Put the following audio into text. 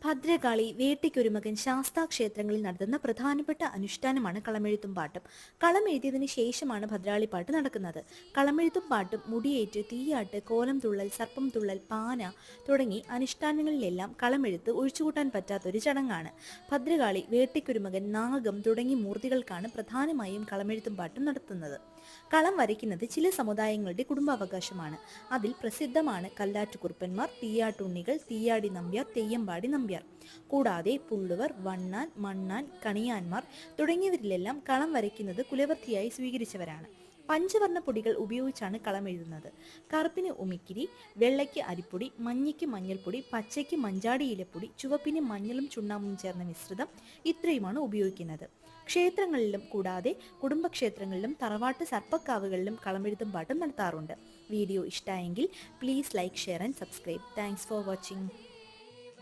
ഭദ്രകാളി, വേട്ടയ്ക്കൊരുമകൻ, ശാസ്താക്ഷേത്രങ്ങളിൽ നടത്തുന്ന പ്രധാനപ്പെട്ട അനുഷ്ഠാനമാണ് കളമെഴുത്തും പാട്ടും. കളമെഴുതിയതിനു ശേഷമാണ് ഭദ്രാളിപ്പാട്ട് നടക്കുന്നത്. കളമെഴുത്തും പാട്ടും, മുടിയേറ്റ്, തീയാട്ട്, കോലം തുള്ളൽ, സർപ്പം തുള്ളൽ, പാന തുടങ്ങി അനുഷ്ഠാനങ്ങളിലെല്ലാം കളമെഴുത്ത് ഒഴിച്ചുകൂട്ടാൻ പറ്റാത്തൊരു ചടങ്ങാണ്. ഭദ്രകാളി, വേട്ടയ്ക്കൊരുമകൻ, നാഗം തുടങ്ങിയ മൂർത്തികൾക്കാണ് പ്രധാനമായും കളമെഴുത്തും പാട്ടും നടത്തുന്നത്. കളം വരയ്ക്കുന്നത് ചില സമുദായങ്ങളുടെ കുടുംബാവകാശമാണ്. അതിൽ പ്രസിദ്ധമാണ് കല്ലാറ്റുകുറുപ്പന്മാർ, തീയാട്ടുണ്ണികൾ, തീയാടി നമ്പ്യാർ, തെയ്യമ്പാടി നമ്പ്യാർ. കൂടാതെ പുള്ളുവർ, വണ്ണാൻ, മണ്ണാൻ, കണിയാന്മാർ തുടങ്ങിയവരിലെല്ലാം കളം വരയ്ക്കുന്നത് കുലവൃത്തിയായി സ്വീകരിച്ചവരാണ്. പഞ്ചവർണ്ണ പൊടികൾ ഉപയോഗിച്ചാണ് കളം എഴുതുന്നത്. കറുപ്പിന് ഉമിക്കിരി, വെള്ളയ്ക്ക് അരിപ്പൊടി, മഞ്ഞയ്ക്ക് മഞ്ഞൾപ്പൊടി, പച്ചയ്ക്ക് മഞ്ചാടി ഇലപ്പൊടി, ചുവപ്പിന് മഞ്ഞളും ചുണ്ണാമ്പും ചേർന്ന മിശ്രിതം ഇത്രയുമാണ് ഉപയോഗിക്കുന്നത്. ക്ഷേത്രങ്ങളിലും കൂടാതെ കുടുംബക്ഷേത്രങ്ങളിലും തറവാട്ട് സർപ്പക്കാവുകളിലും കളമെഴുത്തും പാട്ടും നടത്താറുണ്ട്. വീഡിയോ ഇഷ്ടമായെങ്കിൽ please like, share and subscribe. Thanks for watching.